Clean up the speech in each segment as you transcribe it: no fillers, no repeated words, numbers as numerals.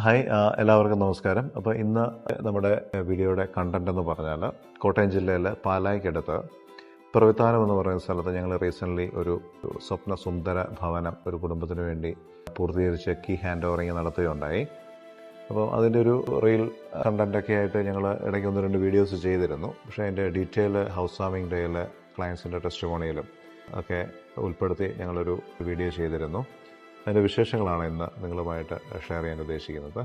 Hi എല്ലാവർക്കും നമസ്കാരം. അപ്പോൾ ഇന്ന് നമ്മുടെ വീഡിയോയുടെ കണ്ടന്റ് എന്ന് പറഞ്ഞാൽ കോട്ടയം ജില്ലയിലെ പാലായ്ക്കടുത്ത് പ്രവിത്താനം എന്ന് പറയുന്ന സ്ഥലത്ത് ഞങ്ങൾ റീസെൻ്റ്ലി ഒരു സ്വപ്ന സുന്ദര ഭവനം ഒരു കുടുംബത്തിന് വേണ്ടി പൂർത്തീകരിച്ച് കീ ഹാൻഡ് ഓവറിങ് നടത്തുകയുണ്ടായി. അപ്പോൾ അതിൻ്റെ ഒരു റീൽ കണ്ടൻറ്റൊക്കെ ആയിട്ട് ഞങ്ങൾ ഇടയ്ക്ക് 1-2 വീഡിയോസ് ചെയ്തിരുന്നു. പക്ഷേ അതിൻ്റെ ഡീറ്റെയിൽ ഹൗസ് വാമിംഗ് ഡേയിൽ ക്ലയൻസിൻ്റെ ടെസ്റ്റിമോണിയിലും ഒക്കെ ഉൾപ്പെടുത്തി ഞങ്ങളൊരു വീഡിയോ ചെയ്തിരുന്നു. അതിൻ്റെ വിശേഷങ്ങളാണ് ഇന്ന് നിങ്ങളുമായിട്ട് ഷെയർ ചെയ്യാൻ ഉദ്ദേശിക്കുന്നത്.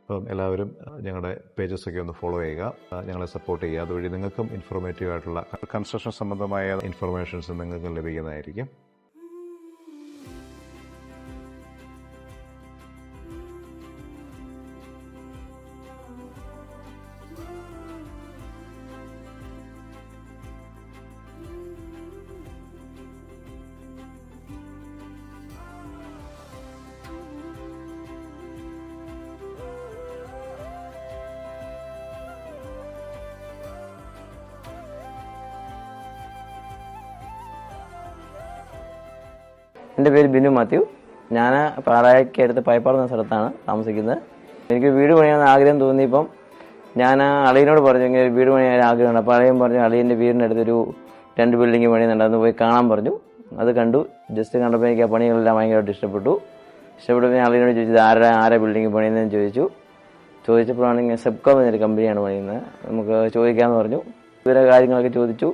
അപ്പം എല്ലാവരും ഞങ്ങളുടെ പേജസൊക്കെ ഒന്ന് ഫോളോ ചെയ്യുക, ഞങ്ങളെ സപ്പോർട്ട് ചെയ്യുക. അതുവഴി നിങ്ങൾക്കും ഇൻഫോർമേറ്റീവ് ആയിട്ടുള്ള കൺസ്ട്രക്ഷൻ സംബന്ധമായ ഇൻഫർമേഷൻസ് നിങ്ങൾക്കും ലഭിക്കുന്നതായിരിക്കും. എൻ്റെ പേര് ബിനു മാത്യു. ഞാൻ പാലായ്ക്കടുത്ത് പൈപ്പാട് എന്ന സ്ഥലത്താണ് താമസിക്കുന്നത്. എനിക്ക് വീട് പണിയാൻ ആഗ്രഹം തോന്നിയപ്പം ഞാൻ അളിയനോട് പറഞ്ഞു, ഇങ്ങനെ വീട് പണിയാൻ ആഗ്രഹമുണ്ട്. അപ്പോൾ അളിയൻ പറഞ്ഞു, അളിയൻ്റെ വീടിൻ്റെ അടുത്തൊരു 2 ബിൽഡിംഗ് പണിയുന്നുണ്ട്, അന്ന് പോയി കാണാൻ പറഞ്ഞു. അത് കണ്ടു. ജസ്റ്റ് കണ്ടപ്പോൾ എനിക്ക് ആ പണികളെല്ലാം ഭയങ്കരമായിട്ട് ഇഷ്ടപ്പെട്ടപ്പോൾ ഞാൻ അളിയനോട് ചോദിച്ചത് ആരാ ബിൽഡിംഗ് പണിയുന്നതെന്ന് ചോദിച്ചപ്പോഴാണ് ഇങ്ങനെ സെപ്കോ എന്നൊരു കമ്പനിയാണ് പണിയുന്നത്, നമുക്ക് ചോദിക്കാമെന്ന് പറഞ്ഞു. ഇവരെ കാര്യങ്ങളൊക്കെ ചോദിച്ചു.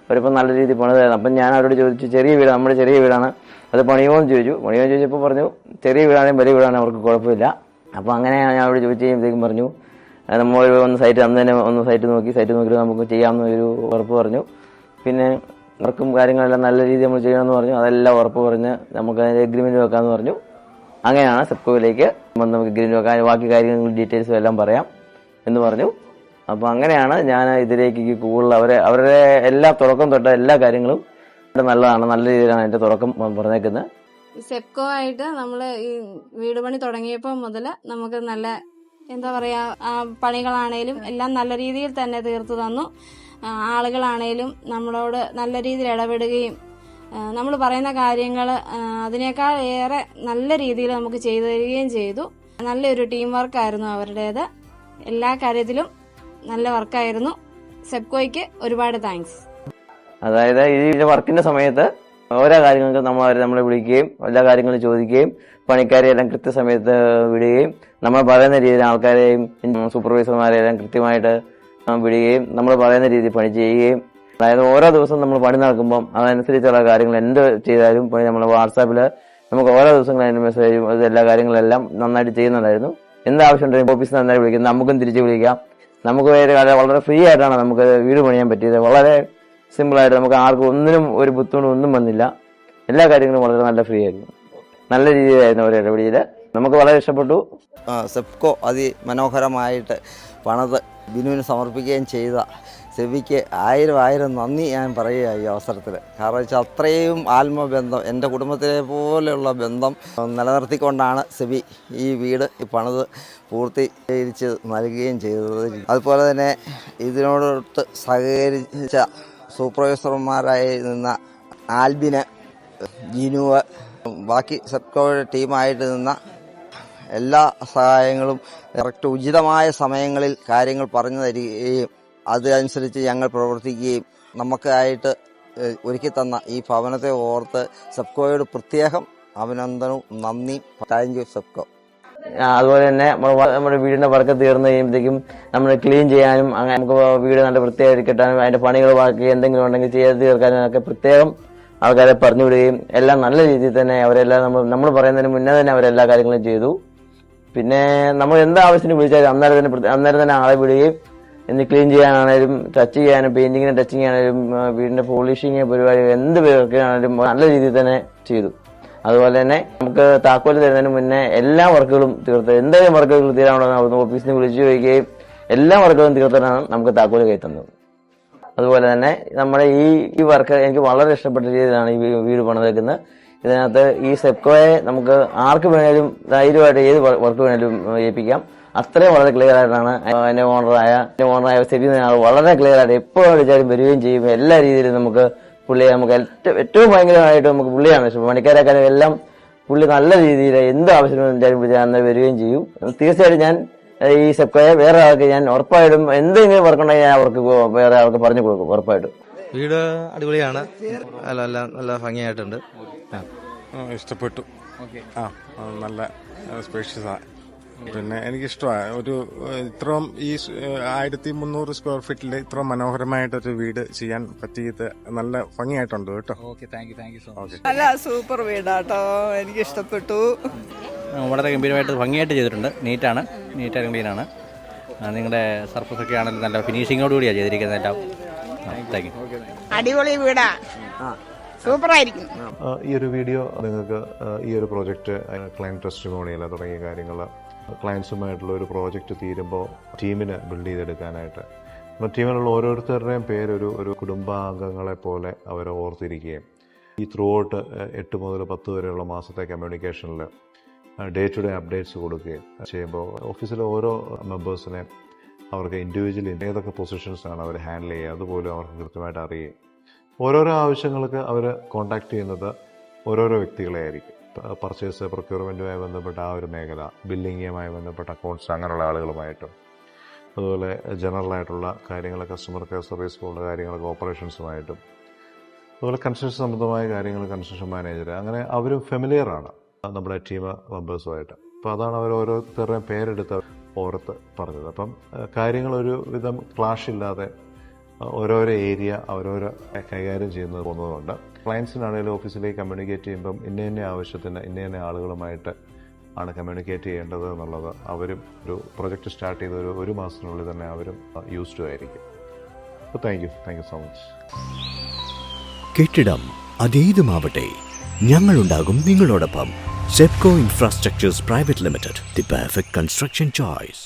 അവരിപ്പോൾ നല്ല രീതിയിൽ പണിതായിരുന്നു. അപ്പം ഞാൻ അവരോട് ചോദിച്ചു, ചെറിയ വീട്, നമ്മുടെ ചെറിയ വീടാണ്, അത് പണിയുമോയെന്ന് ചോദിച്ചപ്പോൾ പറഞ്ഞു ചെറിയ വീടാണെങ്കിൽ വലിയ വീടാണെങ്കിൽ അവർക്ക് കുഴപ്പമില്ല. അപ്പോൾ അങ്ങനെ ഞാൻ അവരോട് ചോദിച്ചു കഴിയുമ്പോഴത്തേക്കും പറഞ്ഞു, നമ്മൾ അന്ന് തന്നെ സൈറ്റ് നോക്കിയിട്ട് നമുക്ക് ചെയ്യാമെന്നൊരു ഉറപ്പ് പറഞ്ഞു. പിന്നെ വർക്കും കാര്യങ്ങളെല്ലാം നല്ല രീതിയിൽ നമ്മൾ ചെയ്യണമെന്ന് പറഞ്ഞു. അതെല്ലാം ഉറപ്പ് പറഞ്ഞ് നമുക്ക് അതിൻ്റെ എഗ്രിമെൻറ്റ് വെക്കാമെന്ന് പറഞ്ഞു. അങ്ങനെയാണ് സെപ്കോയിലേക്ക് നമുക്ക് എഗ്രിമെൻറ്റ് വെക്കാൻ, ബാക്കി കാര്യങ്ങളും ഡീറ്റെയിൽസും എല്ലാം പറയാം എന്ന് പറഞ്ഞു. അപ്പോൾ അങ്ങനെയാണ് ഞാൻ ഇതിലേക്ക് കൂടുതൽ അവരുടെ എല്ലാ തുടക്കം തൊട്ട എല്ലാ കാര്യങ്ങളും നല്ലതാണ്, നല്ല രീതിയിലാണ് എൻ്റെ തുടക്കം പറഞ്ഞേക്കുന്നത്. സെപ്കോ ആയിട്ട് നമ്മൾ ഈ വീട് പണി തുടങ്ങിയപ്പോൾ മുതൽ നമുക്ക് നല്ല എന്താ പറയുക, പണികളാണേലും എല്ലാം നല്ല രീതിയിൽ തന്നെ തീർത്തു തന്നു. ആളുകളാണേലും നമ്മളോട് നല്ല രീതിയിൽ ഇടപെടുകയും നമ്മൾ പറയുന്ന കാര്യങ്ങൾ അതിനേക്കാൾ ഏറെ നല്ല രീതിയിൽ നമുക്ക് ചെയ്തു തരികയും ചെയ്തു. നല്ലൊരു ടീം വർക്കായിരുന്നു അവരുടേത്. എല്ലാ കാര്യത്തിലും നല്ല വർക്കായിരുന്നു. സെപ്കോയ്ക്ക് ഒരുപാട് താങ്ക്സ്. അതായത് ഈ വർക്കിന്റെ സമയത്ത് ഓരോ കാര്യങ്ങൾക്ക് നമ്മളെ വിളിക്കുകയും എല്ലാ കാര്യങ്ങളും ചോദിക്കുകയും പണിക്കാരെയെല്ലാം കൃത്യസമയത്ത് വിടുകയും നമ്മൾ പറയുന്ന രീതിയിൽ ആൾക്കാരെയും സൂപ്പർവൈസർമാരെയെല്ലാം കൃത്യമായിട്ട് വിടുകയും നമ്മൾ പറയുന്ന രീതിയിൽ പണി ചെയ്യുകയും, അതായത് ഓരോ ദിവസവും നമ്മൾ പണി നടക്കുമ്പം അതനുസരിച്ചുള്ള കാര്യങ്ങൾ എന്ത് ചെയ്താലും നമ്മൾ വാട്സാപ്പിൽ നമുക്ക് ഓരോ ദിവസങ്ങളും അതിൻ്റെ മെസ്സേജും എല്ലാ കാര്യങ്ങളെല്ലാം നന്നായിട്ട് ചെയ്യുന്നുണ്ടായിരുന്നു. എന്താവശ്യമുണ്ടെങ്കിലും ഓഫീസിൽ നന്നായി വിളിക്കും, നമുക്കും തിരിച്ച് വിളിക്കാം. നമുക്ക് വളരെ ഫ്രീ ആയിട്ടാണ് നമുക്ക് വീട് പണിയാൻ പറ്റിയത്. വളരെ സിമ്പിളായിട്ട് നമുക്ക് ആർക്കും ഒന്നിനും ഒരു ബുദ്ധിമുട്ടൊന്നും വന്നില്ല. എല്ലാ കാര്യങ്ങളും വളരെ നല്ല ഫ്രീ ആയിരുന്നു, നല്ല രീതിയിലായിരുന്നു ഒരു ഇടപെടൽ. നമുക്ക് വളരെ ഇഷ്ടപ്പെട്ടു. സെപ്കോ അതിമനോഹരമായിട്ട് പണിത് ബിനുവിന് സമർപ്പിക്കുകയും ചെയ്ത സെബിക്ക് 1000 നന്ദി ഞാൻ പറയുക ഈ അവസരത്തിൽ. കാരണം വെച്ചാൽ അത്രയും ആത്മബന്ധം, എൻ്റെ കുടുംബത്തിലെ പോലെയുള്ള ബന്ധം നിലനിർത്തിക്കൊണ്ടാണ് സെബി ഈ വീട് പണിത് പൂർത്തീകരിച്ച് നൽകുകയും ചെയ്തത്. അതുപോലെ തന്നെ ഇതിനോടൊത്ത് സഹകരിച്ച സൂപ്പർവൈസർമാരായി നിന്ന ആൽബിന്, ജിനുവ്, ബാക്കി സെപ്കോയുടെ ടീമായിട്ട് നിന്ന എല്ലാ സഹായങ്ങളും കറക്റ്റ് ഉചിതമായ സമയങ്ങളിൽ കാര്യങ്ങൾ പറഞ്ഞു തരികയും അതനുസരിച്ച് ഞങ്ങൾ പ്രവർത്തിക്കുകയും നമുക്കായിട്ട് ഒരുക്കി തന്ന ഈ ഭവനത്തെ ഓർത്ത് സെപ്കോയോട് പ്രത്യേകം അഭിനന്ദനവും നന്ദി. Thank you Sepco. അതുപോലെ തന്നെ നമ്മുടെ വീടിന്റെ വർക്ക് തീർന്നു കഴിയുമ്പോഴത്തേക്കും നമ്മൾ ക്ലീൻ ചെയ്യാനും അങ്ങനെ നമുക്ക് വീട് നല്ല വൃത്തിയായി കിട്ടാനും അതിന്റെ പണികൾ ബാക്കി എന്തെങ്കിലും ഉണ്ടെങ്കിൽ ചെയ്ത് തീർക്കാനും ഒക്കെ പ്രത്യേകം ആൾക്കാരെ പറഞ്ഞു വിടുകയും എല്ലാം നല്ല രീതിയിൽ തന്നെ അവരെല്ലാം നമ്മൾ പറയുന്നതിന് മുന്നേ തന്നെ അവരെല്ലാ കാര്യങ്ങളും ചെയ്തു. പിന്നെ നമ്മൾ എന്താവശ്യത്തിന് വിളിച്ചാലും അന്നേരം തന്നെ ആളെ വിടുകയും എന്ത് ക്ലീൻ ചെയ്യാനാണേലും ടച്ച് ചെയ്യാനും പെയിന്റിങ്ങിന് ടച്ചിങ് ആണേലും വീടിന്റെ പോളിഷിങ് പരിപാടി എന്ത് വർക്കാണേലും നല്ല രീതിയിൽ തന്നെ ചെയ്തു. അതുപോലെ തന്നെ നമുക്ക് താക്കോല് തരുന്നതിന് മുന്നേ എല്ലാ വർക്കുകളും തീർത്ത്, എന്തെങ്കിലും വർക്കുകൾ തീരാനുണ്ടെന്ന് ഓഫീസിൽ നിന്ന് വിളിച്ചു ചോദിക്കുകയും എല്ലാ വർക്കുകളും തീർത്തിട്ടാണ് നമുക്ക് താക്കോല് കൈ തന്നത്. അതുപോലെ തന്നെ നമ്മുടെ ഈ വർക്ക് എനിക്ക് വളരെ ഇഷ്ടപ്പെട്ട രീതിയിലാണ് ഈ വീട് പണിതേക്കുന്നത്. ഇതിനകത്ത് ഈ സെപ്കോയെ നമുക്ക് ആർക്ക് വേണേലും ധൈര്യമായിട്ട് ഏത് വർക്ക് വേണേലും ഏൽപ്പിക്കാം. അത്രയും വളരെ ക്ലിയർ ആയിട്ടാണ് എൻ്റെ ഓണറായ സെബി വളരെ ക്ലിയർ ആയിട്ട് എപ്പോഴും വിളിച്ചാലും വരികയും ചെയ്യും. എല്ലാ രീതിയിലും നമുക്ക് ഏറ്റവും ഭയങ്കരമായിട്ട് നമുക്ക് പുള്ളിയാണ് ഇഷ്ടം. പണിക്കാരെക്കാളും എല്ലാം പുള്ളി നല്ല രീതിയിൽ എന്ത് ആവശ്യത്തിനും എന്തായാലും വിളിച്ചാൽ വരികയും ചെയ്യും. തീർച്ചയായിട്ടും ഞാൻ ഈ സെപ്കോയെ വേറെ ആൾക്ക് ഞാൻ ഉറപ്പായിട്ടും എന്തെങ്കിലും വർക്കുണ്ടെങ്കിൽ ഞാൻ അവർക്ക് വേറെ ആൾക്ക് പറഞ്ഞു കൊടുക്കും ഉറപ്പായിട്ടും. വീട് അടിപൊളിയാണ്, നല്ല ഭംഗിയായിട്ടുണ്ട്. ഇഷ്ടപ്പെട്ടു. നല്ല സ്പേഷ്യസാണ്. പിന്നെ എനിക്കിഷ്ടമാണ് ഒരു ഇത്രയും ഈ 1300 സ്ക്വയർ ഫീറ്റിൽ ഇത്ര മനോഹരമായിട്ടൊരു വീട് ചെയ്യാൻ പറ്റിയത് നല്ല ഭംഗിയായിട്ടുണ്ട് കേട്ടോ. നല്ല സൂപ്പർ വീടാട്ടോ, എനിക്ക് ഇഷ്ടപ്പെട്ടു. വളരെ ഗംഭീരമായിട്ട് ഭംഗിയായിട്ട് ചെയ്തിട്ടുണ്ട്. നീറ്റാണ്, നീറ്റ് ആൻഡ് ക്ലീനാണ്. നിങ്ങളുടെ സർഫസ് ഒക്കെ ആണെങ്കിലും നല്ല ഫിനിഷിങ്ങോട് കൂടിയാണ് ചെയ്തിരിക്കുന്നത് എല്ലാം. Thank you. അടിപൊളി വീടാ, സൂപ്പറായിരിക്കും. ഈ ഒരു വീഡിയോ നിങ്ങൾക്ക് ഈ ഒരു പ്രോജക്റ്റ് ക്ലയൻറ്റ് ടെസ്റ്റിമോണിയൽ തുടങ്ങിയ കാര്യങ്ങൾ ക്ലയൻസുമായിട്ടുള്ള ഒരു പ്രോജക്റ്റ് തീരുമ്പോൾ ടീമിന് ബിൽഡ് ചെയ്തെടുക്കാനായിട്ട് ടീമിലുള്ള ഓരോരുത്തരുടെയും ഒരു കുടുംബാംഗങ്ങളെ പോലെ അവർ ഓർത്തിരിക്കുകയും ഈ ത്രൂ ഔട്ട് 8 മുതൽ 10 വരെയുള്ള മാസത്തെ കമ്മ്യൂണിക്കേഷനിൽ ഡേ ടു ഡേ അപ്ഡേറ്റ്സ് കൊടുക്കുകയും ചെയ്യുമ്പോൾ ഓഫീസിലെ ഓരോ മെമ്പേഴ്സിനെ അവർക്ക് ഇൻഡിവിജ്വലി ഏതൊക്കെ പൊസിഷൻസാണ് അവർ ഹാൻഡിൽ ചെയ്യുക അതുപോലും അവർക്ക് കൃത്യമായിട്ട് അറിയുകയും ഓരോരോ ആവശ്യങ്ങൾക്ക് അവർ കോൺടാക്ട് ചെയ്യുന്നത് ഓരോരോ വ്യക്തികളെ ആയിരിക്കും. പർച്ചേസ് പ്രൊക്യൂർമെൻറ്റുമായി ബന്ധപ്പെട്ട ആ ഒരു മേഖല, ബില്ലിങ്ങുമായി ബന്ധപ്പെട്ട അക്കൗണ്ട്സ് അങ്ങനെയുള്ള ആളുകളുമായിട്ടും, അതുപോലെ ജനറലായിട്ടുള്ള കാര്യങ്ങൾ കസ്റ്റമർ കെയർ സർവീസ് പോലുള്ള കാര്യങ്ങളൊക്കെ ഓപ്പറേഷൻസുമായിട്ടും, അതുപോലെ കൺസ്ട്രക്ഷൻ സംബന്ധമായ കാര്യങ്ങൾ കൺസ്ട്രക്ഷൻ മാനേജർ, അങ്ങനെ അവരും ഫെമിലിയറാണ് നമ്മുടെ ടീം മെമ്പേഴ്സുമായിട്ട്. അപ്പോൾ അതാണ് അവർ ഓരോരുത്തരുടെയും പേരെടുത്ത് ഓർത്ത് പറഞ്ഞത്. അപ്പം കാര്യങ്ങൾ ഒരു വിധം ക്ലാഷ് ഇല്ലാതെ ഓരോരോ ഏരിയ അവരോരോ കൈകാര്യം ചെയ്യുന്നത് പോകുന്നതുകൊണ്ട് ക്ലയൻസിനാണെങ്കിലും ഓഫീസിലേക്ക് കമ്മ്യൂണിക്കേറ്റ് ചെയ്യുമ്പം ഇന്ന ആവശ്യത്തിന് ഇന്ന ആളുകളുമായിട്ട് ആണ് കമ്മ്യൂണിക്കേറ്റ് ചെയ്യേണ്ടത് എന്നുള്ളത് അവരും ഒരു പ്രൊജക്റ്റ് സ്റ്റാർട്ട് ചെയ്ത ഒരു മാസത്തിനുള്ളിൽ തന്നെ അവരും യൂസ് ടു ആയിരിക്കും. അപ്പോൾ താങ്ക് യു സോ മച്ച്. കെട്ടിടം അതേതുമാവട്ടെ, ഞങ്ങളുണ്ടാകും നിങ്ങളോടൊപ്പം. Sepco infrastructures private limited, the perfect construction choice.